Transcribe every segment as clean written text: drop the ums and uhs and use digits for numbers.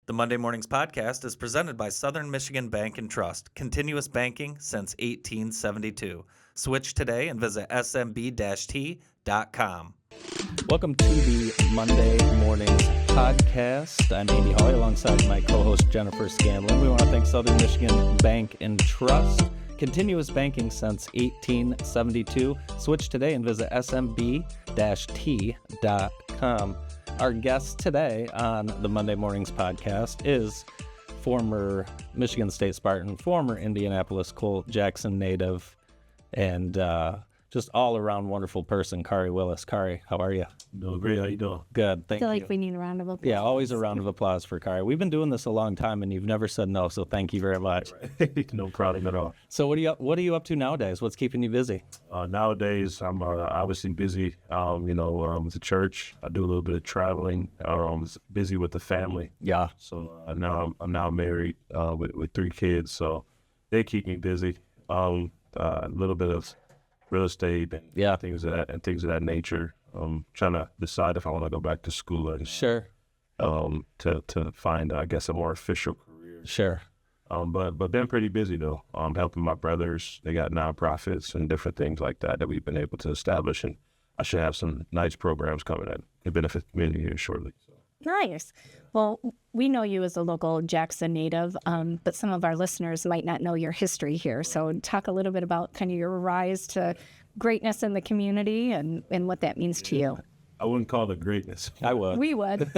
The Monday Mornings podcast is presented by Southern Michigan Bank and Trust, continuous banking since 1872. Switch today and visit smb-t.com. Welcome to the Monday Mornings podcast. I'm Andy Hawley alongside my co-host Jennifer Scanlon. We want to thank Southern Michigan Bank and Trust, continuous banking since 1872. Switch today and visit smb-t.com. Our guest today on the Monday Mornings podcast is former Michigan State Spartan, former Indianapolis Colt, Jackson native, and just all-around wonderful person, Khari Willis. Khari, how are you? Doing great. How you doing? Good, thank you. I feel like we need a round of applause. Yeah, always a round of applause for Khari. We've been doing this a long time, and you've never said no, so thank you very much. No problem at all. So what are you up to nowadays? What's keeping you busy? Nowadays, I'm obviously busy, with the church. I do a little bit of traveling. I'm busy with the family. Yeah. So now I'm now married with 3 kids, so they keep me busy. A little bit of real estate and things of that nature. Trying to decide if I want to go back to school and Sure. To find a more official career. Sure. But been pretty busy though. Helping my brothers. They got nonprofits and different things like that we've been able to establish, and I should have some nice programs coming that can benefit the community here shortly. So. Nice. Well, we know you as a local Jackson native, but some of our listeners might not know your history here. So talk a little bit about kind of your rise to greatness in the community and what that means to you. I wouldn't call it greatness. I would. We would.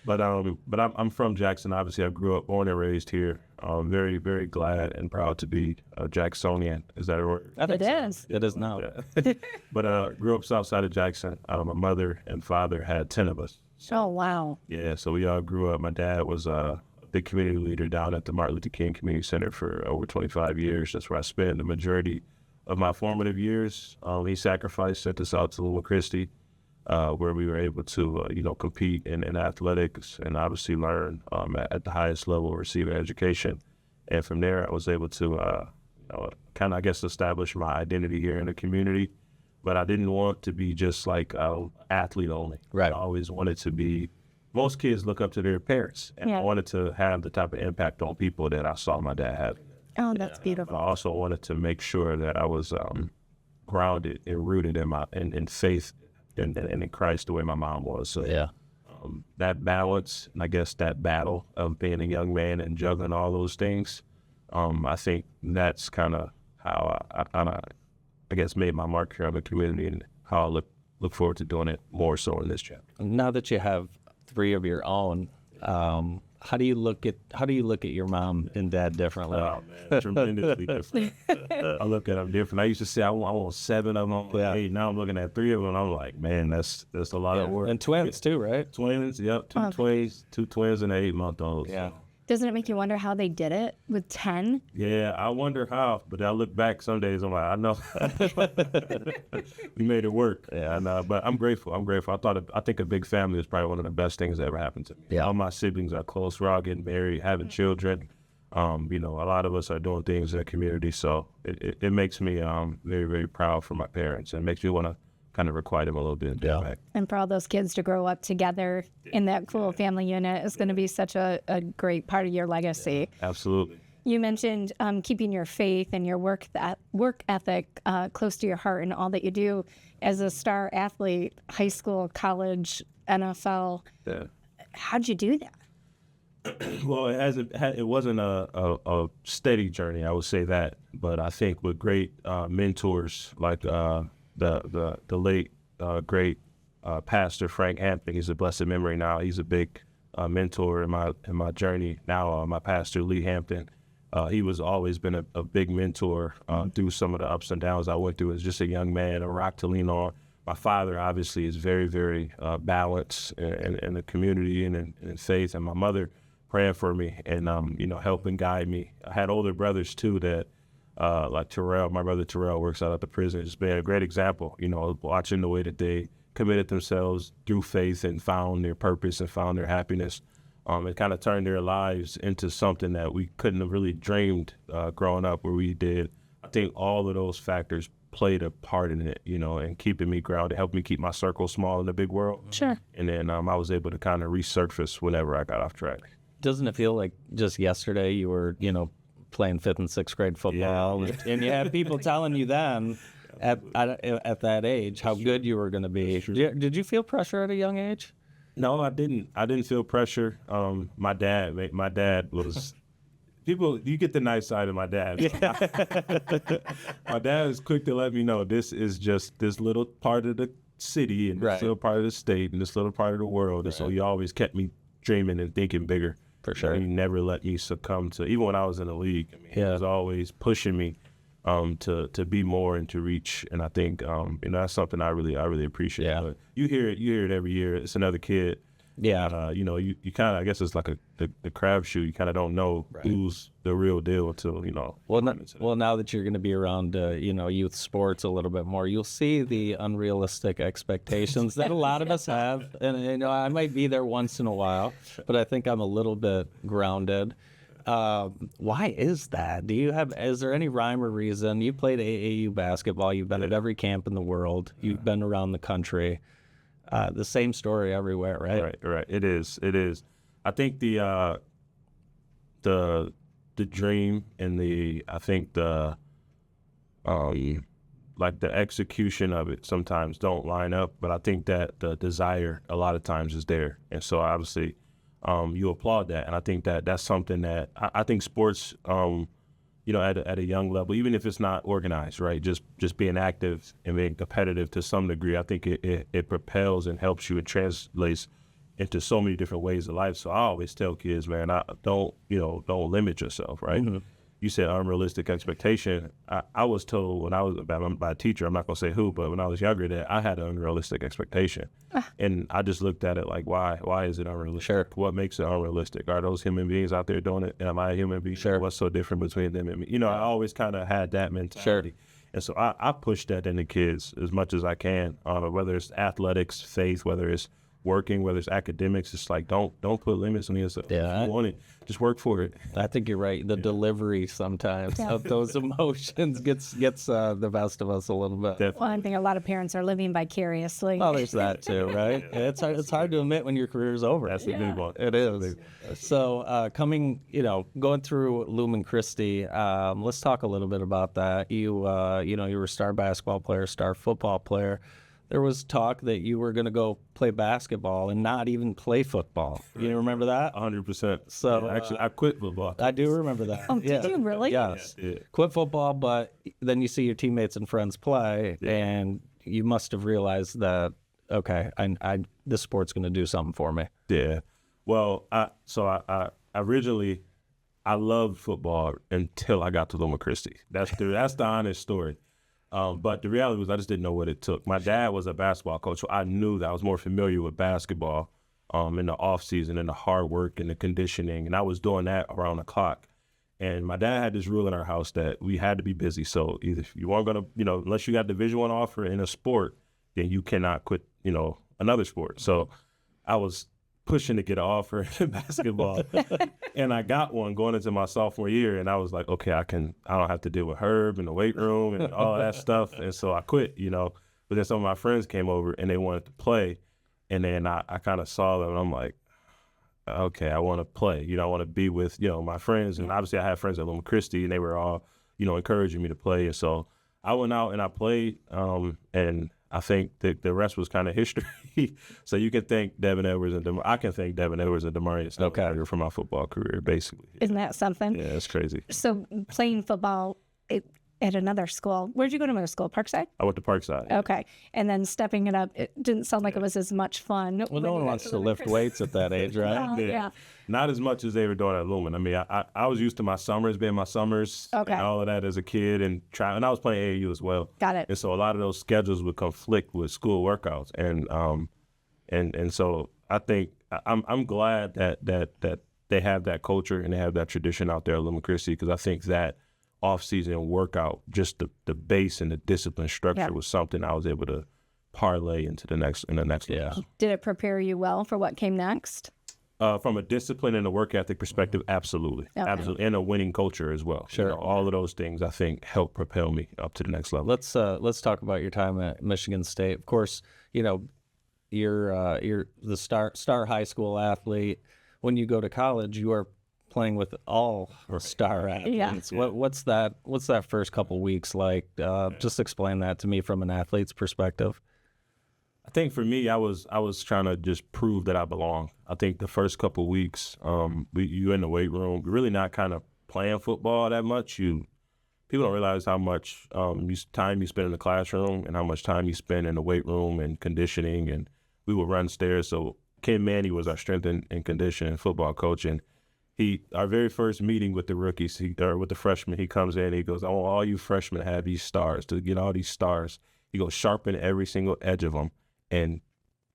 But I'm from Jackson. Obviously, I grew up, born and raised here. Very, very glad and proud to be a Jacksonian. Is that a word? I think It so. is. It is now. Yeah. But grew up south side of Jackson. My mother and father had 10 of us. Oh, wow. Yeah, so we all grew up. My dad was a big community leader down at the Martin Luther King Community Center for over 25 years. That's where I spent the majority of my formative years. He sacrificed, sent us out to Little Christie, where we were able to, compete in athletics and obviously learn at the highest level, receive an education. And from there, I was able to, establish my identity here in the community. But I didn't want to be just like athlete only. Right. I always wanted to be, most kids look up to their parents. And I wanted to have the type of impact on people that I saw my dad have. Oh, that's beautiful. I also wanted to make sure that I was grounded and rooted in faith and in Christ the way my mom was. So that balance, and I guess that battle of being a young man and juggling all those things, I think that's kind of how I made my mark here on the community and how I look forward to doing it more so in this chapter. Now that you have 3 of your own, how do you look at your mom and dad differently? Oh man, tremendously different. I look at them different. I used to say I want 7 of them. Yeah. 8. Now I'm looking at 3 of them. I'm like, man, that's a lot of work. And twins too, right? Twins, yep, 2 twins, 2 twins and an 8-month-old. Yeah. So. Doesn't it make you wonder how they did it with 10? Yeah, I wonder how, but I look back some days, I'm like, I know. We made it work. Yeah, but I'm grateful. I think a big family is probably one of the best things that ever happened to me. Yeah. All my siblings are close. We're all getting married, having children. A lot of us are doing things in the community, so it makes me very, very proud for my parents, and makes me want to kind of requite them a little bit. Yeah. And for all those kids to grow up together in that cool family unit is going to be such a great part of your legacy. Yeah, absolutely. You mentioned keeping your faith and your work ethic close to your heart and all that you do as a star athlete, high school, college, NFL. Yeah. How'd you do that? Well, it wasn't a steady journey, I would say that. But I think with great mentors like the late great pastor Frank Hampton, he's a blessed memory now. He's a big mentor in my journey. Now my pastor Lee Hampton, he was always been a big mentor through some of the ups and downs I went through as just a young man, a rock to lean on. My father obviously is very, very balanced in the community and in faith, and my mother praying for me and helping guide me. I had older brothers too that. Like Terrell, my brother Terrell works out at the prison. Just been a great example, watching the way that they committed themselves through faith and found their purpose and found their happiness. It kind of turned their lives into something that we couldn't have really dreamed growing up where we did. I think all of those factors played a part in it, and keeping me grounded, helped me keep my circle small in the big world. Sure. And then I was able to kind of resurface whenever I got off track. Doesn't it feel like just yesterday you were, playing 5th and 6th grade football, and you had people telling you then at that age how good you were going to be. Did you feel pressure at a young age? No, I didn't. I didn't feel pressure. My dad was people. You get the nice side of my dad. My dad is quick to let me know this is just this little part of the city and this little part of the state and this little part of the world. And so he always kept me dreaming and thinking bigger. For sure. He never let me succumb to, even when I was in the league. He was always pushing me to be more and to reach. And I think that's something I really appreciate. Yeah. But you hear it every year. It's another kid. Yeah. You kind of, I guess it's like the crapshoot. You kind of don't know who's the real deal until, Well, now that you're going to be around, youth sports a little bit more, you'll see the unrealistic expectations that a lot of us have. And, I might be there once in a while, but I think I'm a little bit grounded. Why is that? Is there any rhyme or reason? You played AAU basketball. You've been at every camp in the world. You've been around the country. The same story everywhere, right? Right. It is. I think the dream and the execution of it sometimes don't line up, but I think that the desire a lot of times is there, and so obviously you applaud that, and I think that that's something that I think sports at a young level, even if it's not organized, right? Just being active and being competitive to some degree, I think it propels and helps you and translates into so many different ways of life. So I always tell kids, man, don't limit yourself, right? Mm-hmm. You said unrealistic expectation. I was told when I was by a teacher, I'm not gonna say who, but when I was younger, that I had an unrealistic expectation, and I just looked at it like, why is it unrealistic? Sure. What makes it unrealistic? Are those human beings out there doing it? And am I a human being? Sure. What's so different between them and me? I always kind of had that mentality. Sure. And so I push that into kids as much as I can, whether it's athletics, faith, whether it's working, whether it's academics. It's like, don't put limits on yourself. Yeah. If you want it, just work for it. I think you're right. The delivery sometimes of those emotions gets the best of us a little bit. Definitely. Well, I think a lot of parents are living vicariously. Well, there's that too, right? It's hard to admit when your career's over. That's the big one. It is. So going through Lumen Christi, let's talk a little bit about that. You were a star basketball player, star football player. There was talk that you were going to go play basketball and not even play football. You remember that? 100%. So actually, I quit football. I do remember that. Oh, did you really? Yes. Yeah. Quit football, but then you see your teammates and friends play, and you must have realized that, okay, this sport's going to do something for me. Yeah. Well, I originally loved football until I got to Lumen Christi. That's the honest story. But the reality was I just didn't know what it took. My dad was a basketball coach, so I knew that I was more familiar with basketball in the off season and the hard work and the conditioning, and I was doing that around the clock. And my dad had this rule in our house that we had to be busy. So either if you weren't gonna, unless you got Division I offer in a sport, then you cannot quit, another sport. So I was pushing to get an offer in basketball, and I got one going into my sophomore year, and I was like, okay, I don't have to deal with Herb in the weight room and all that stuff, and so I quit, But then some of my friends came over and they wanted to play, and then I kind of saw them, and I'm like, okay, I want to play, I want to be with my friends, and obviously I had friends at Lumen Christi, and they were all encouraging me to play, and so I went out and I played, and I think the rest was kind of history. So you can thank Devin Edwards and I can thank Devin Edwards and Demarius for my football career, basically. Isn't that something? Yeah, it's crazy. So playing football at another school, where'd you go to middle school? Parkside? I went to Parkside. Okay. And then stepping it up, it didn't sound like it was as much fun. Well, no one wants to lift weights at that age, right? Yeah. Not as much as they were doing at Lumen. I mean, I was used to my summers being my summers and all of that as a kid, and I was playing AAU as well. Got it. And so a lot of those schedules would conflict with school workouts, and so I think I'm glad that they have that culture and they have that tradition out there at Lumen Christi, because I think that off-season workout, just the base and the discipline structure was something I was able to parlay into the next level. Did it prepare you well for what came next? From a discipline and a work ethic perspective, absolutely. Okay. Absolutely. And a winning culture as well. Sure. All of those things, I think, help propel me up to the next level. Let's talk about your time at Michigan State. Of course, you're the star high school athlete. When you go to college, you are playing with all star athletes. Yeah. What's that first couple weeks like? Just explain that to me from an athlete's perspective. I think for me, I was trying to just prove that I belong. I think the first couple weeks, you in the weight room, really not kind of playing football that much. People don't realize how much time you spend in the classroom and how much time you spend in the weight room and conditioning. And we would run stairs. So Ken Manny was our strength and conditioning football coach, and our very first meeting with the rookies, with the freshmen, he comes in, he goes, "I want all you freshmen to have these stars. To get all these stars, he goes, sharpen every single edge of them and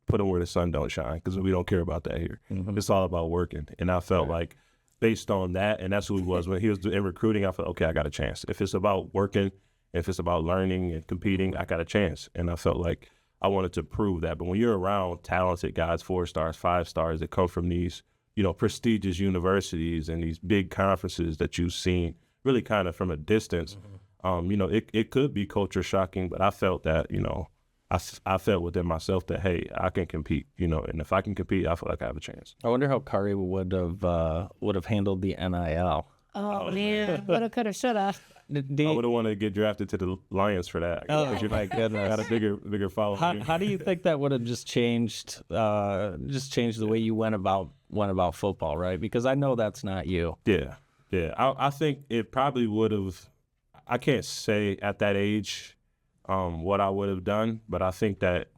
put them where the sun don't shine, because we don't care about that here. It's all about working." And I felt like, based on that, and that's who he was when he was in recruiting, I felt, okay, I got a chance. If it's about working, if it's about learning and competing, I got a chance. And I felt like I wanted to prove that. But when you're around talented guys, 4 stars, 5 stars that come from these prestigious universities and these big conferences that you've seen really kind of from a distance, it could be culture shocking, but I felt that, I felt within myself that, hey, I can compete, and if I can compete, I feel like I have a chance. I wonder how Khari would have handled the NIL. Oh, man. Woulda, coulda, shoulda. I would have wanted to get drafted to the Lions for that. Oh, my goodness. Got a bigger following. How do you think that would have just changed the way you went about football, right? Because I know that's not you. Yeah. I think it probably would have. I can't say at that age what I would have done, but I think that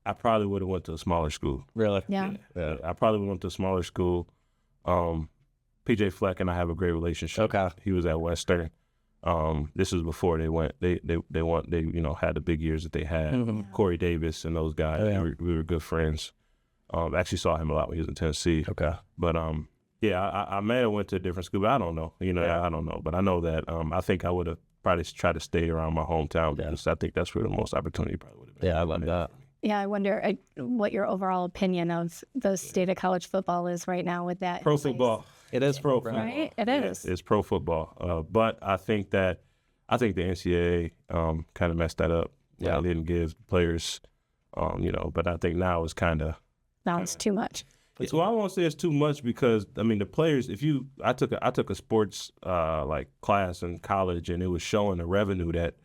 I probably would have went to a smaller school. Really? Yeah. I probably went to a smaller school. PJ Fleck and I have a great relationship. Okay. He was at Western. This was before they went. They had the big years that they had. Corey Davis and those guys. Oh, yeah. We were good friends. Actually saw him a lot when he was in Tennessee. Okay. But I may have went to a different school, but I don't know. I don't know. But I know that I think I would have probably tried to stay around my hometown, because I think that's where the most opportunity probably would have been. Yeah, I love that. Yeah, I wonder what your overall opinion of the state of college football is right now with that. Pro football. It is pro football. Right? It is. It's pro football. But I think the NCAA kind of messed that up. Yeah. They didn't give players, but I think now it's kind of. Now it's too much. So I won't say it's too much, because the players. I took a sports class in college, and it was showing the revenue that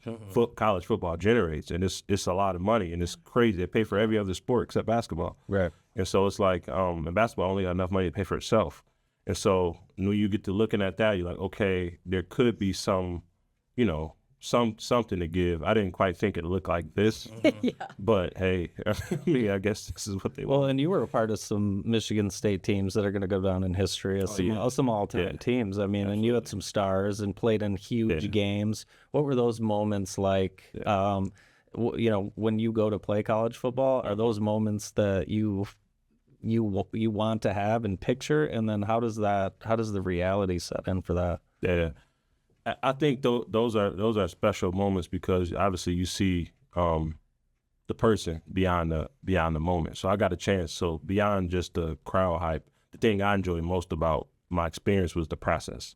college football generates, and it's a lot of money, and it's crazy. They pay for every other sport except basketball, Right. and so it's like, and basketball only got enough money to pay for itself, and so when you get to looking at that, you're like, okay, there could be some, something to give. I didn't quite think it looked like this, but hey, I guess this is what they want. Well, and you were a part of some Michigan State teams that are going to to go down in history as some all-time teams. And you had some stars and played in huge games. What were those moments like? When you go to play college football, are those moments that you want to have and picture? And then how does the reality set in for that? Yeah. I think those are special moments, because obviously you see the person beyond the moment. So I got a chance. So beyond just the crowd hype, the thing I enjoyed most about my experience was the process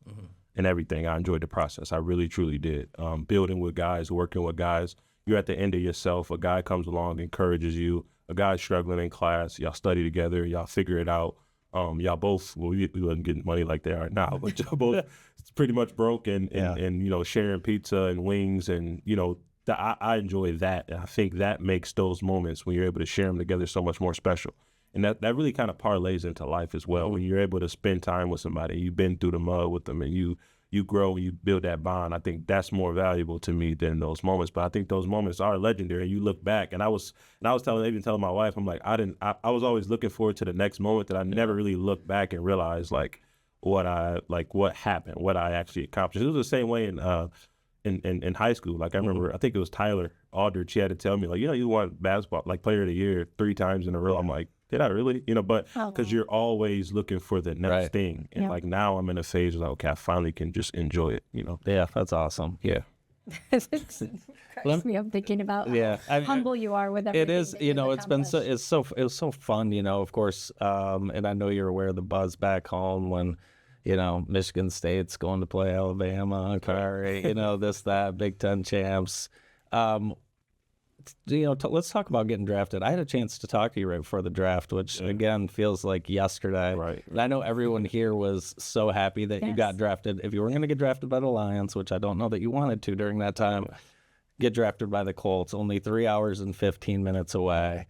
and everything. I enjoyed the process. I really, truly did. Building with guys, working with guys. You're at the end of yourself. A guy comes along, encourages you. A guy's struggling in class. Y'all study together. Y'all figure it out. Y'all both, we wasn't getting money like they are now, but y'all both pretty much broke and sharing pizza and wings, and I enjoy that. And I think that makes those moments when you're able to share them together so much more special. And that really kind of parlays into life as well. When you're able to spend time with somebody, you've been through the mud with them, and you grow and you build that bond. I think that's more valuable to me than those moments. But I think those moments are legendary. You look back, and I was telling my wife, I'm like, I was always looking forward to the next moment, that I never really looked back and realized what happened, what I actually accomplished. It was the same way in high school. Like I remember, I think it was Tyler Aldridge. She had to tell me, you won basketball player of the year 3 times in a row. I'm like, did I really? But because you're always looking for the next thing. And now I'm in a phase where okay, I finally can just enjoy it, Yeah, that's awesome. Yeah. Cracks me up thinking about Yeah, how humble you are with everything. it is. that You you've know, it was so fun. You know, of course, and I know you're aware of the buzz back home when, you know, Michigan State's going to play Alabama, Khari, you know, this, that, Big Ten champs. You know, let's talk about getting drafted. I had a chance to talk to you right before the draft, which again feels like yesterday. Right. And I know everyone here was so happy that you got drafted. If you were going to get drafted by the Lions, which I don't know that you wanted to during that time, get drafted by the Colts, only 3 hours and 15 minutes away.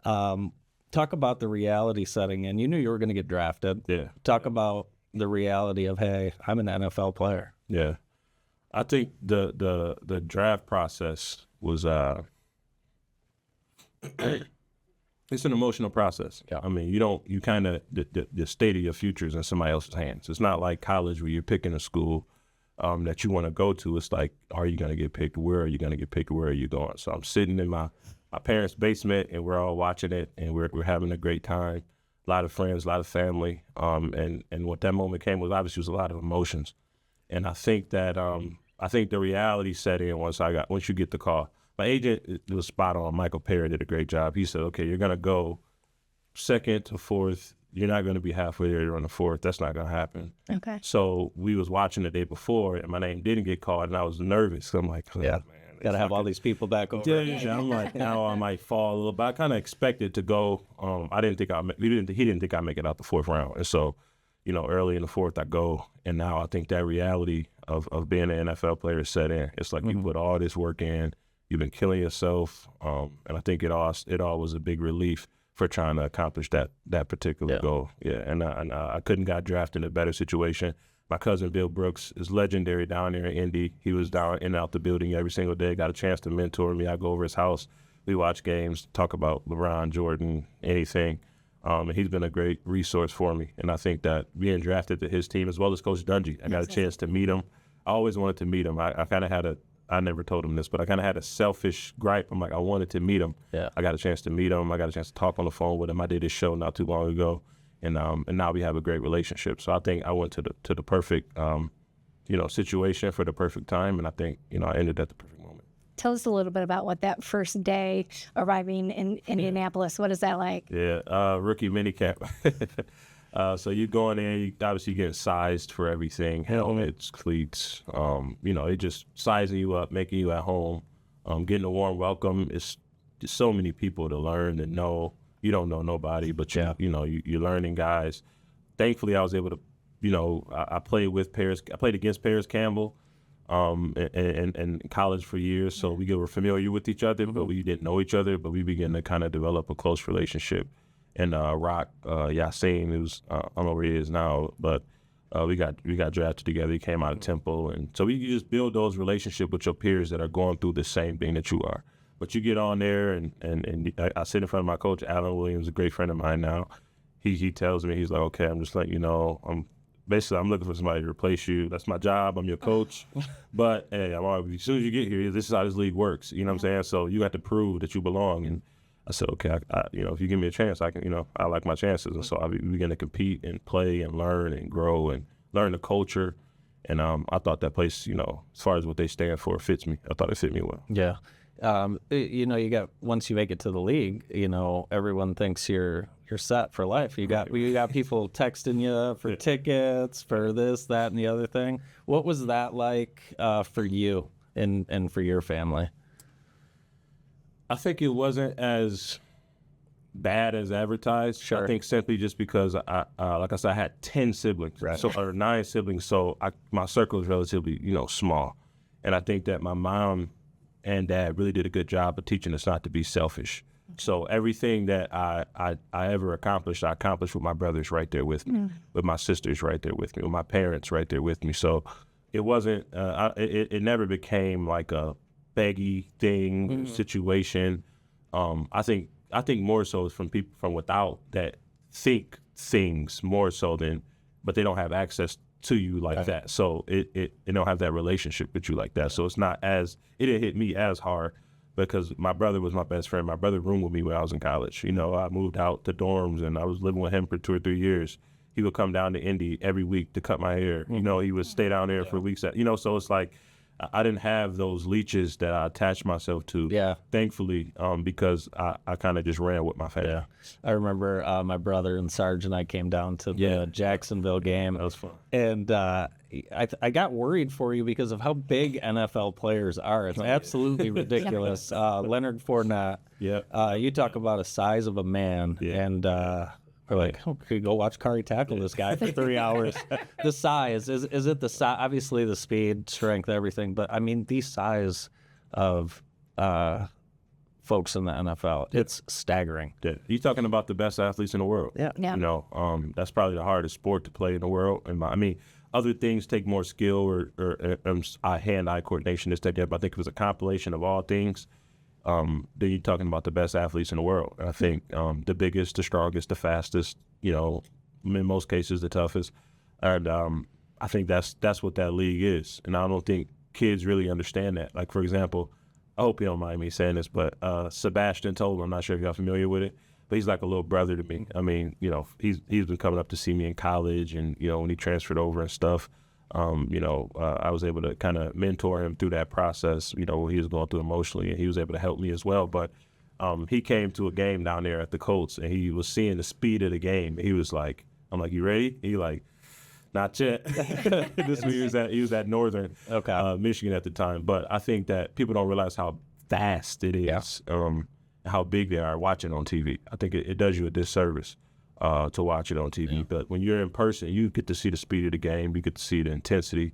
Talk about the reality setting in. You knew you were going to get drafted. Yeah. Talk about the reality of, hey, I'm an NFL player. Yeah. I think the draft process was it's an emotional process. Yeah. I mean, you kind of, the state of your future is in somebody else's hands. It's not like college where you're picking a school that you want to go to. It's like, are you going to get picked? Where are you going to get picked? Where are you going? So I'm sitting in my parents' basement and we're all watching it and we're having a great time. A lot of friends, a lot of family. And what that moment came was obviously was a lot of emotions. And I think that, I think the reality set in once you get the call. My agent was spot on. Michael Perry did a great job. He said, okay, you're going to go second to fourth. You're not going to be halfway there on the fourth. That's not going to happen. Okay. So we was watching the day before, and my name didn't get called, and I was nervous. I'm like, oh, man. Got to have all these people back over. Yeah, I'm like, now I might fall a little bit. I kind of expected to go. I didn't think he didn't think I'd make it out the fourth round. And so, you know, early in the fourth, I go. And now I think that reality of being an NFL player is set in. It's like you put all this work in. You've been killing yourself, and I think it all was a big relief for trying to accomplish that particular goal. Yeah, and I couldn't got drafted in a better situation. My cousin Bill Brooks is legendary down there in Indy. He was down in and out the building every single day. Got a chance to mentor me. I go over his house. We watch games, talk about LeBron, Jordan, anything. And he's been a great resource for me. And I think that being drafted to his team, as well as Coach Dungy, I got a chance to meet him. I always wanted to meet him. I kind of had I never told him this, but I kind of had a selfish gripe. I'm like, I wanted to meet him. Yeah. I got a chance to meet him. I got a chance to talk on the phone with him. I did his show not too long ago, and now we have a great relationship. So I think I went to the perfect, situation for the perfect time, and I think, I ended at the perfect moment. Tell us a little bit about what that first day arriving in Indianapolis, what is that like? Yeah, rookie minicamp. So you go in there, you obviously getting sized for everything, helmets, cleats, it just sizing you up, making you at home, getting a warm welcome. It's just so many people to learn and know. You don't know nobody, but you're learning guys. Thankfully, I was able to, I played against Paris Campbell in college for years, so we were familiar with each other, but we didn't know each other, but we began to kind of develop a close relationship. And Rock Yassin, who's I don't know where he is now, but we got drafted together. He came out of Temple, and so you just build those relationships with your peers that are going through the same thing that you are. But you get on there, and I sit in front of my coach, Alan Williams, a great friend of mine now. He tells me, he's like, okay, I'm just letting you know, I'm looking for somebody to replace you. That's my job. I'm your coach. But hey, as soon as you get here, this is how this league works. You know what I'm saying? So you got to prove that you belong. And I said, okay, if you give me a chance, I can, I like my chances. And so we began to compete and play and learn and grow and learn the culture. And I thought that place, as far as what they stand for, fits me. I thought it fit me well. Yeah. You got, once you make it to the league, everyone thinks you're set for life. You got people texting you for tickets, for this, that, and the other thing. What was that like for you and for your family? I think it wasn't as bad as advertised. Sure. I think simply just because like I said, I had 10 siblings, right. or 9 siblings, so my circle is relatively, small. And I think that my mom and dad really did a good job of teaching us not to be selfish. So everything that I ever accomplished, I accomplished with my brothers right there with me, with my sisters right there with me, with my parents right there with me. So it wasn't, it never became like a beggy thing, situation. I think more so is from people from without that think things more so than, but they don't have access to you like that. So it don't have that relationship with you like that. So it's not it didn't hit me as hard because my brother was my best friend. My brother roomed with me when I was in college. I moved out to dorms and I was living with him for 2 or 3 years. He would come down to Indy every week to cut my hair. He would stay down there for weeks. So it's like, I didn't have those leeches that I attached myself to. Yeah. Thankfully, because I kind of just ran with my family. Yeah. I remember my brother and Sarge and I came down to the Jacksonville game. That was fun. And I got worried for you because of how big NFL players are. It's absolutely ridiculous. Leonard Fournette. Yeah. You talk about a size of a man. Yeah. And we're like, oh, could go watch Khari tackle this guy for 3 hours. The size, is it the size? Obviously the speed, strength, everything. But, I mean, the size of folks in the NFL, it's staggering. Yeah. You're talking about the best athletes in the world. Yeah. Yeah. You know, that's probably the hardest sport to play in the world. And I mean, other things take more skill or hand-eye coordination, this, that, but I think it was a compilation of all things. Then you're talking about the best athletes in the world. I think the biggest, the strongest, the fastest, you know, in most cases the toughest. And I think that's what that league is. And I don't think kids really understand that. Like, for example, I hope you don't mind me saying this, but Sebastian Toll, I'm not sure if y'all familiar with it, but he's like a little brother to me. I mean, you know, he's been coming up to see me in college and, you know, when he transferred over and stuff. You know, I was able to kind of mentor him through that process, you know, what he was going through emotionally, and he was able to help me as well. But he came to a game down there at the Colts, and he was seeing the speed of the game. He was like, I'm like, you ready? He like, not yet. This he was at Northern Michigan at the time. But I think that people don't realize how fast it is, how big they are watching on TV. I think it does you a disservice. To watch it on TV. Yeah. But when you're in person, you get to see the speed of the game. You get to see the intensity.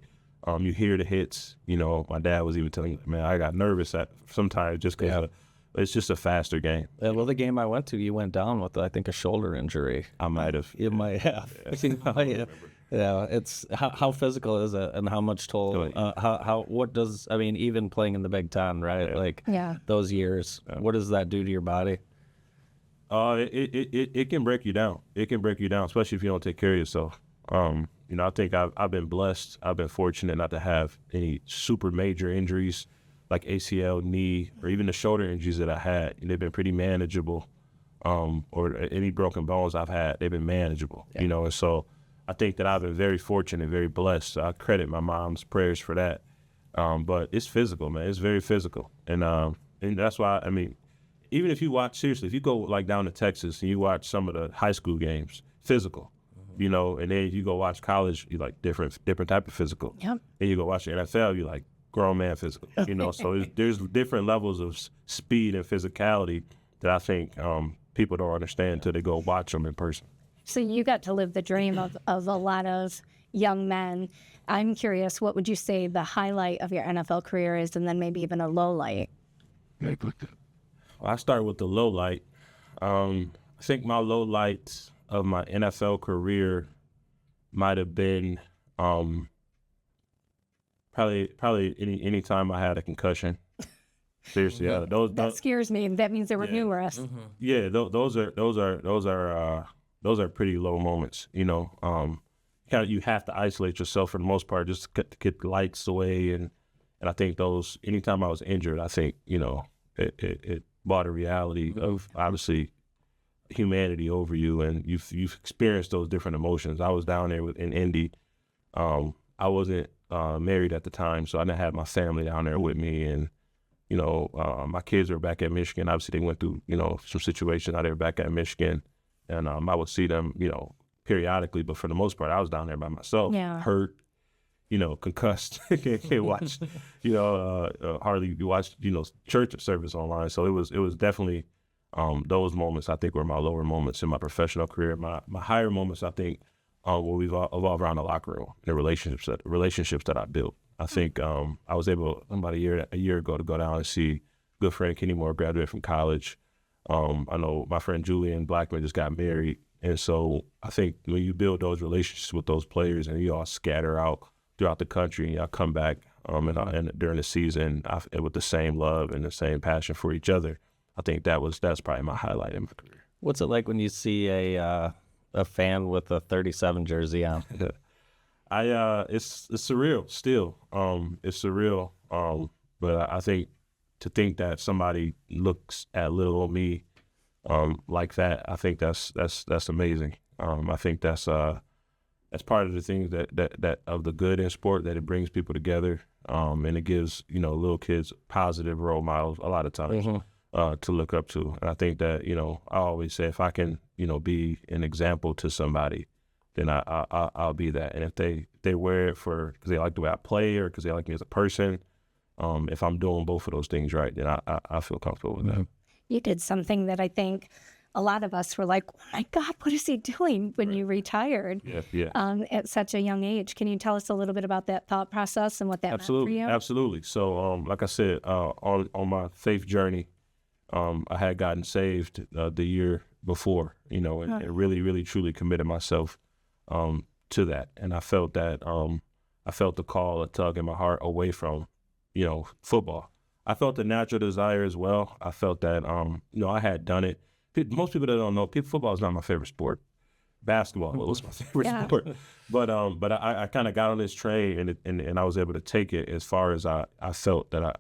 You hear the hits. You know, my dad was even telling me, man, I got nervous sometimes just because it's just a faster game. Yeah, well, the game I went to, you went down with, I think, a shoulder injury. I might have. You might have. Yeah, it's how physical is it, and how much toll? What does, I mean, even playing in the Big Ten, right? Yeah. Like those years, what does that do to your body? It can break you down. It can break you down, especially if you don't take care of yourself. You know, I think I've been blessed. I've been fortunate not to have any super major injuries like ACL, knee, or even the shoulder injuries that I had. They've been pretty manageable. Or any broken bones I've had, they've been manageable. Yeah. You know, and so I think that I've been very fortunate, very blessed. So I credit my mom's prayers for that. But it's physical, man. It's very physical, and that's why, I mean, even if you watch, seriously, if you go like down to Texas and you watch some of the high school games, physical, you know, and then you go watch college, you like different type of physical. Yep. And you go watch the NFL, you like grown man physical, you know. So there's different levels of speed and physicality that I think people don't understand until they go watch them in person. So you got to live the dream of a lot of young men. I'm curious, what would you say the highlight of your NFL career is, and then maybe even a low light? I start with the low light. I think my low light of my NFL career might have been probably any time I had a concussion. Seriously, that scares me. That means there were numerous. Mm-hmm. Yeah, those are pretty low moments. You know, you have to isolate yourself for the most part, just to get the lights away, and I think those. Anytime I was injured, I think, you know, it brought a reality of obviously humanity over you, and you've experienced those different emotions. I was down there in Indy. I wasn't married at the time, so I didn't have my family down there with me, and you know, my kids were back at Michigan. Obviously, they went through, you know, some situations out there back at Michigan, and I would see them, you know, periodically, but for the most part, I was down there by myself, hurt, you know, concussed. Can't watch, you know, hardly watch, you know, church service online. So it was definitely those moments, I think, were my lower moments in my professional career. My higher moments, I think, will evolve around the locker room, the relationships that I built. I think I was able about a year ago to go down and see good friend Kenny Moore graduate from college. I know my friend Julian Blackman just got married, and so I think when you build those relationships with those players and you all scatter out throughout the country and y'all come back and during the season with the same love and the same passion for each other, I think that's probably my highlight in my career. What's it like when you see a fan with a 37 jersey on? It's surreal still. It's surreal. But I think to think that somebody looks at little old me like that, I think that's amazing. I think that's that's part of the things that of the good in sport, that it brings people together, and it gives, little kids positive role models a lot of times to look up to. And I think that, I always say if I can, be an example to somebody, then I'll be that. And if they wear it because they like the way I play or because they like me as a person, if I'm doing both of those things right, then I feel comfortable with that. You did something that I think a lot of us were like, oh my God, what is he doing when you retired at such a young age? Can you tell us a little bit about that thought process and what that meant for you? Absolutely. So, like I said, on my faith journey, I had gotten saved the year before, and really, really, truly committed myself to that. And I felt that I felt the call, a tug in my heart away from, football. I felt the natural desire as well. I felt that, I had done it. Most people that don't know, football is not my favorite sport. Basketball was my favorite sport. But I kind of got on this train and I was able to take it as far as I felt that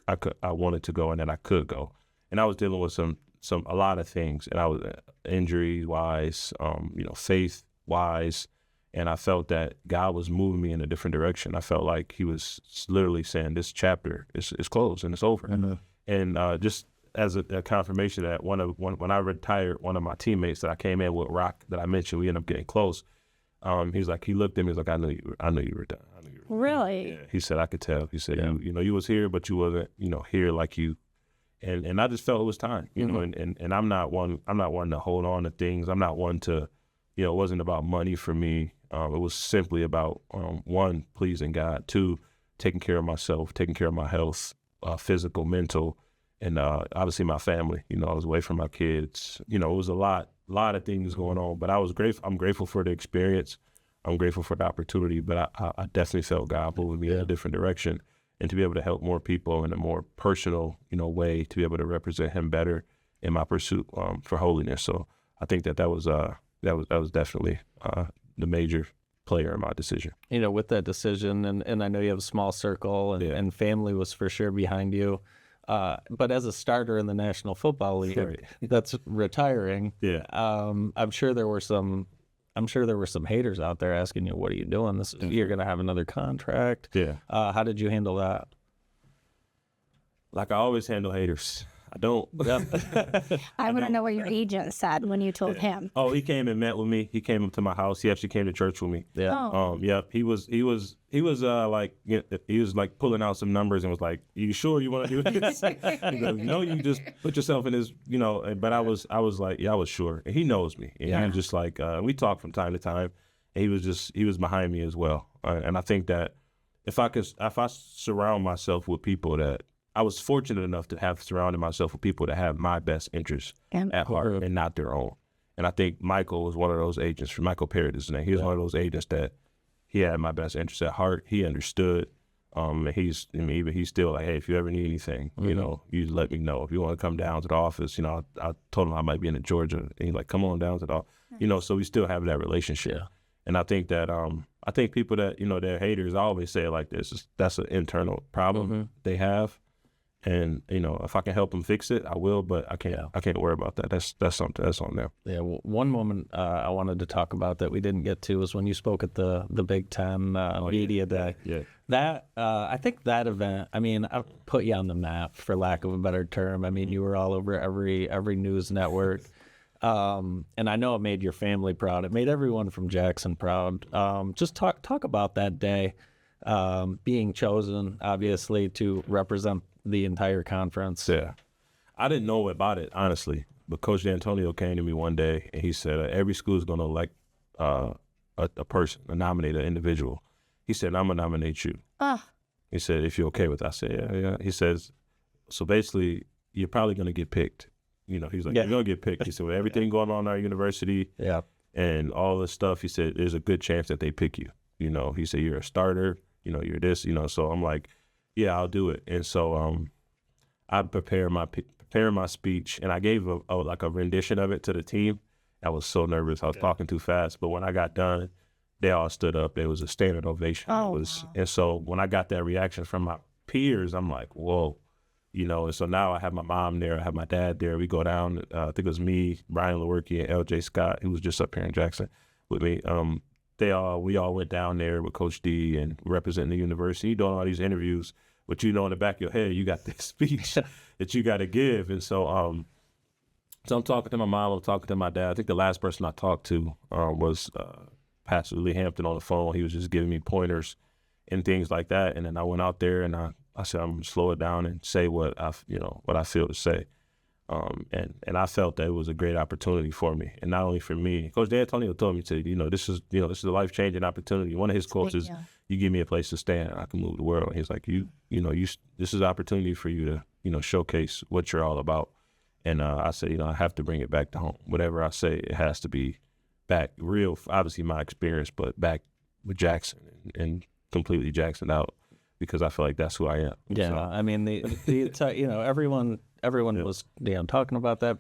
I wanted to go and that I could go. And I was dealing with a lot of things, and I was injury wise, faith wise, and I felt that God was moving me in a different direction. I felt like He was literally saying, "This chapter is closed and it's over." And just as a confirmation that when I retired, one of my teammates that I came in with, Rock, that I mentioned, we ended up getting close. He looked at me, he was like, I knew you were done. Really? Yeah. He said, I could tell. He said, you was here, but you wasn't, here like you. And I just felt it was time, and I'm not one to hold on to things. I'm not one to, it wasn't about money for me. It was simply about, one, pleasing God, two, taking care of myself, taking care of my health, physical, mental, and obviously my family. I was away from my kids. It was a lot of things going on, but I was grateful. I'm grateful for the experience. I'm grateful for the opportunity, but I definitely felt God moving me in a different direction, and to be able to help more people in a more personal, way, to be able to represent Him better in my pursuit for holiness. So I think that was definitely the major player in my decision. With that decision, and I know you have a small circle, and family was for sure behind you. But as a starter in the National Football League, that's retiring. Yeah. I'm sure there were some haters out there asking you, "What are you doing? You're going to have another contract." Yeah. How did you handle that? Like I always handle haters. I don't. I want to know what your agent said when you told him. Oh, he came and met with me. He came up to my house. He actually came to church with me. Yeah. Oh. He was like, he was like pulling out some numbers and was like, "You sure you want to do this?" He goes, you just put yourself in this, But I was like, yeah, I was sure. And he knows me. And I'm just like, we talk from time to time. And he was behind me as well. And I think that if I surround myself with people that, I was fortunate enough to have surrounded myself with people that have my best interests at heart and not their own. And I think Michael was one of those agents. Michael Parrott is his name. He was one of those agents that he had my best interests at heart. He understood. And he's still like, hey, if you ever need anything, you let me know. If you want to come down to the office, I told him I might be in Georgia. And he's like, come on down to the office. So we still have that relationship. Yeah. And I think that people that, they're haters, I always say it like this, that's an internal problem they have. And if I can help them fix it, I will. But I can't worry about that. That's something that's on them. Yeah. Well, one moment I wanted to talk about that we didn't get to was when you spoke at the Big Ten Media Day. Yeah. That I think that event. I mean, I put you on the map, for lack of a better term. I mean, you were all over every news network. And I know it made your family proud. It made everyone from Jackson proud. Just talk about that day, being chosen, obviously, to represent the entire conference. Yeah. I didn't know about it, honestly, but Coach D'Antonio came to me one day and he said, every school is going to elect a person, nominate an individual. He said, I'm going to nominate you. He said, if you're okay with it. I said, yeah. He says, so basically, you're probably going to get picked. He's like, you're going to get picked. He said, with everything going on in our university and all this stuff, he said, there's a good chance that they pick you. He said, you're a starter, you're this, so I'm like, yeah, I'll do it. And so I prepared my speech, and I gave a rendition of it to the team. I was so nervous. I was talking too fast. But when I got done, they all stood up. It was a standing ovation. Wow. And so when I got that reaction from my peers, I'm like, whoa. And so now I have my mom there. I have my dad there. We go down. I think it was me, Brian Lewerke, and L.J. Scott, who was just up here in Jackson with me. we all went down there with Coach D and representing the university, doing all these interviews. But in the back of your head, you got this speech that you got to give, and so I'm talking to my mom, I'm talking to my dad. I think the last person I talked to was Pastor Lee Hampton on the phone. He was just giving me pointers and things like that. And then I went out there and I said, I'm gonna slow it down and say what I feel to say. And I felt that it was a great opportunity for me, and not only for me. Coach D'Antonio told me this is a life-changing opportunity. One of his quotes is, "You give me a place to stand, I can move the world." And he's like, this is an opportunity for you to showcase what you're all about. And I said, I have to bring it back to home. Whatever I say, it has to be back real. Obviously, my experience, but back with Jackson and completely Jackson out, because I feel like that's who I am. Yeah, so. I mean, everyone was talking about that,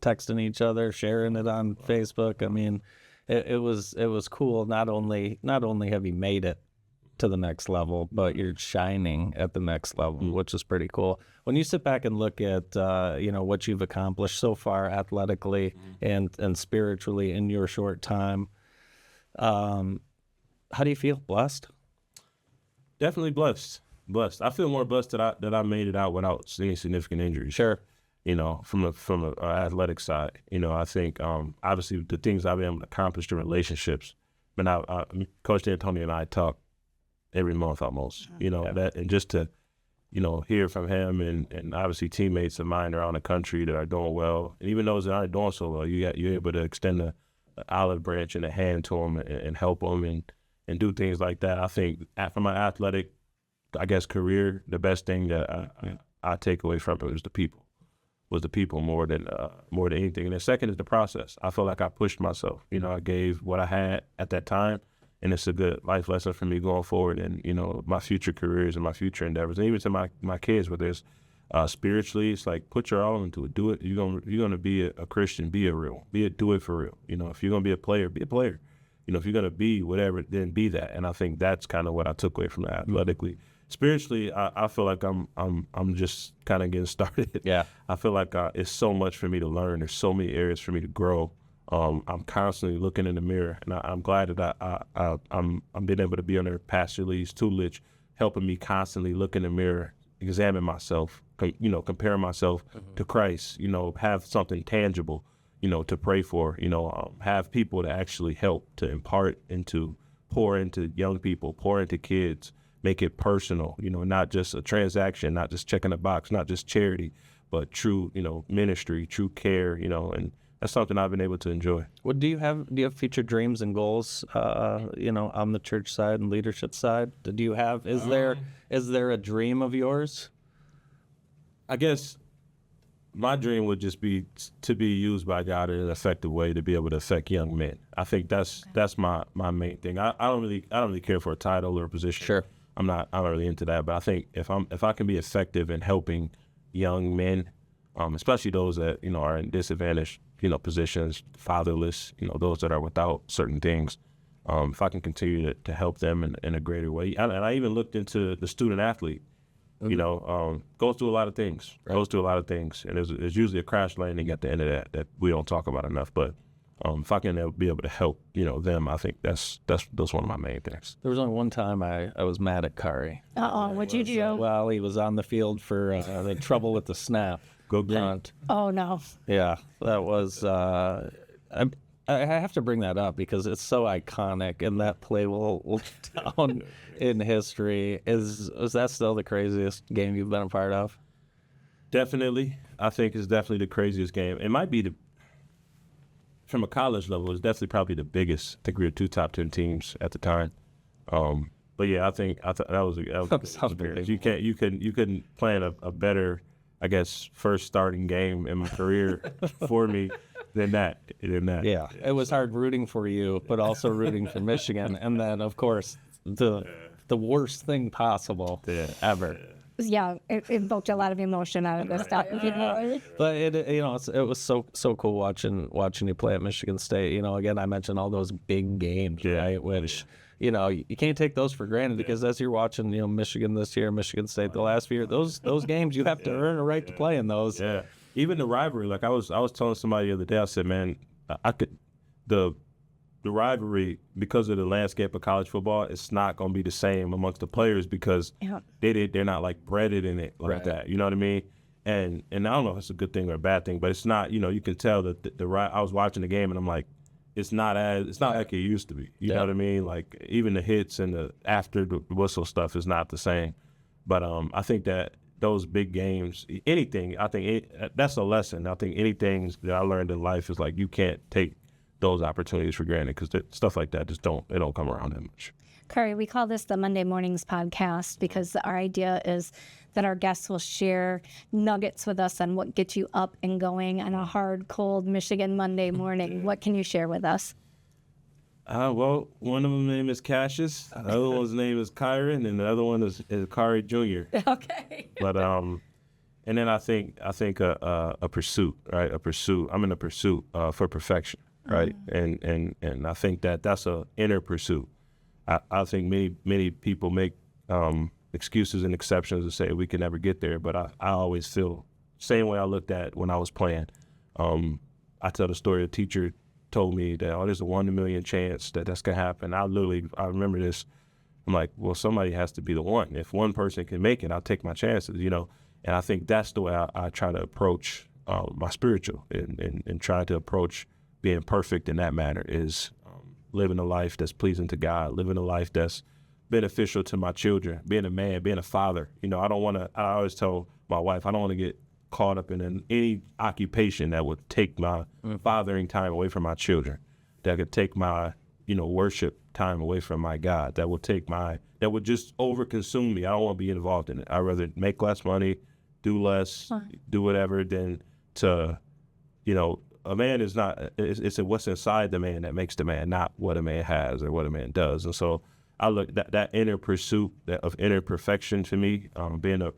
texting each other, sharing it on Facebook. I mean, it was cool. Not only have you made it to the next level, but you're shining at the next level, which is pretty cool. When you sit back and look at what you've accomplished so far athletically and spiritually in your short time, how do you feel? Blessed? Definitely blessed. I feel more blessed that I made it out without any significant injuries. Sure. From an athletic side, I think obviously the things I've been able to accomplish, the relationships. But Coach D'Antonio and I talk every month almost, that, and just to, hear from him and obviously teammates of mine around the country that are doing well, and even those that aren't doing so well, you're able to extend an olive branch and a hand to them and help them and do things like that. I think from my athletic, career, the best thing that I take away from it was the people more than anything. And the second is the process. I feel like I pushed myself. I gave what I had at that time. And it's a good life lesson for me going forward and, my future careers and my future endeavors. And even to my kids, whether it's spiritually, it's like put your all into it. Do it. You're gonna be a Christian, do it for real. If you're gonna be a player, be a player. If you're gonna be whatever, then be that. And I think that's kind of what I took away from that athletically. Spiritually, I feel like I'm just kind of getting started. Yeah. I feel like it's so much for me to learn. There's so many areas for me to grow. I'm constantly looking in the mirror, and I'm glad that I'm being able to be under Pastor Lee's tutelage, helping me constantly look in the mirror, examine myself, compare myself to Christ, have something tangible, to pray for, have people to actually help, to impart into, pour into young people, pour into kids, make it personal, not just a transaction, not just checking a box, not just charity, but true, ministry, true care, and that's something I've been able to enjoy. What do you have future dreams and goals, on the church side and leadership side? Is there a dream of yours? I guess my dream would just be to be used by God in an effective way to be able to affect young men. I think that's my main thing. I don't really care for a title or a position. Sure. I'm not really into that, but I think if I can be effective in helping young men, especially those that are in disadvantaged positions, fatherless, those that are without certain things, if I can continue to help them in a greater way. And I even looked into the student athlete, goes through a lot of things, and there's usually a crash landing at the end of that we don't talk about enough. But if I can be able to help, them, I think that's one of my main things. There was only one time I was mad at Khari. What'd you do? Well, he was on the field for the trouble with the snap. Go green. Oh, no. Yeah, that was I have to bring that up because it's so iconic, and that play will down in history. Is that still the craziest game you've been a part of? Definitely. I think it's definitely the craziest game. It might be from a college level, it's definitely probably the biggest. I think we were 2 top 10 teams at the time. But yeah, I think that was experience. You couldn't plan a better, I guess, first starting game in my career for me than that. Yeah, it was hard rooting for you, but also rooting for Michigan, and then of course the worst thing possible ever. Yeah, it evoked a lot of emotion out of this stuff. But it was so cool watching you play at Michigan State. Again, I mentioned all those big games, right? Which you can't take those for granted because as you're watching, Michigan this year, Michigan State the last year, those games you have to earn a right to play in those. Yeah, even the rivalry. Like I was telling somebody the other day, I said, man, the rivalry, because of the landscape of college football, it's not going to be the same amongst the players because they're not like breaded in it like that. You know what I mean? And I don't know if it's a good thing or a bad thing, but it's not. You know, you can tell that I was watching the game and I'm like, it's not like it used to be. You know what I mean? Like even the hits and the after the whistle stuff is not the same. But I think that those big games, anything, I think that's a lesson. I think anything that I learned in life is like you can't take those opportunities for granted because stuff like that just don't come around that much. Khari, we call this the Monday Mornings podcast because our idea is that our guests will share nuggets with us on what gets you up and going on a hard, cold Michigan Monday morning. What can you share with us? Well, one of them name is Cassius, the other one's name is Kyron, and the other one is Khari Jr. Okay. But and then I think a pursuit, right? A pursuit. I'm in a pursuit for perfection, right? And I think that's a inner pursuit. I think many people make excuses and exceptions to say we can never get there, but I always feel same way I looked at when I was playing. I tell the story, a teacher told me that, there's a 1 in a million chance that's going to happen. I remember this. I'm like, well, somebody has to be the one. If one person can make it, I'll take my chances, you know? And I think that's the way I try to approach my spiritual and try to approach being perfect in that manner is living a life that's pleasing to God, living a life that's beneficial to my children, being a man, being a father. You know, I always tell my wife, I don't want to get caught up in any occupation that would take my fathering time away from my children, that could take my, worship time away from my God, that would just overconsume me. I don't want to be involved in it. I'd rather make less money, do less, do whatever than to, a man is not, it's what's inside the man that makes the man, not what a man has or what a man does. And so I look that inner pursuit of inner perfection to me,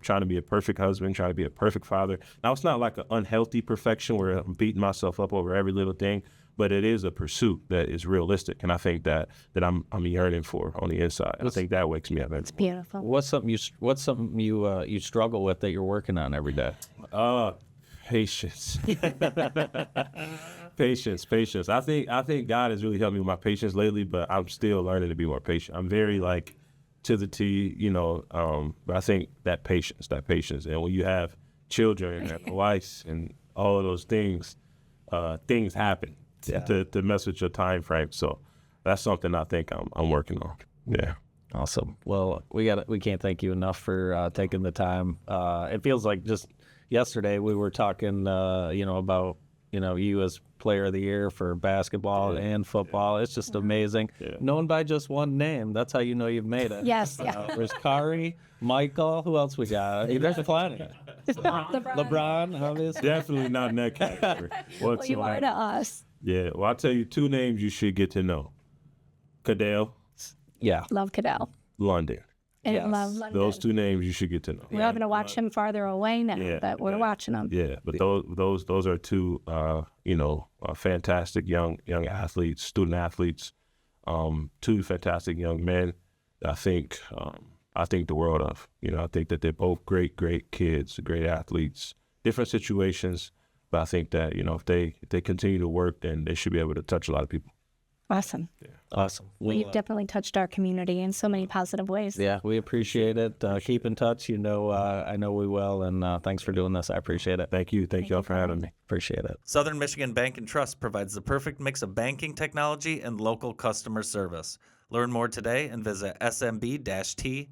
trying to be a perfect husband, trying to be a perfect father. Now it's not like an unhealthy perfection where I'm beating myself up over every little thing, but it is a pursuit that is realistic, and I think that I'm yearning for on the inside. I think that wakes me up. It's beautiful. What's something you struggle with that you're working on every day? Patience. Patience. I think God has really helped me with my patience lately, but I'm still learning to be more patient. I'm very to the T, but I think that patience. And when you have children and a wife and all of those things, things happen to mess with your time frame. So that's something I think I'm working on. Yeah. Awesome. Well, we can't thank you enough for taking the time. It feels like just yesterday we were talking, about, you as player of the year for basketball and football. It's just amazing. Yeah. Known by just one name. That's how you know you've made it. Yes. There's Khari, Michael. Who else we got? There's plenty. LeBron, obviously. Definitely not in that category. Well, you are to us. Yeah. Well, I'll tell you 2 names you should get to know. Cadell. Yeah. Love Cadell. London. And love London. Those 2 names you should get to know. We're having to watch him farther away now, but we're watching them. Yeah, but those are 2, fantastic young athletes, student athletes, 2 fantastic young men. I think the world of. I think that they're both great kids, great athletes, different situations, but I think that if they continue to work, then they should be able to touch a lot of people. Awesome. Yeah. Awesome. Well, you've definitely touched our community in so many positive ways. Yeah, we appreciate it. Keep in touch. I know we will, and thanks for doing this. I appreciate it. Thank you. Thank y'all for having me. Appreciate it. Southern Michigan Bank and Trust provides the perfect mix of banking technology and local customer service. Learn more today and visit smb-t.com.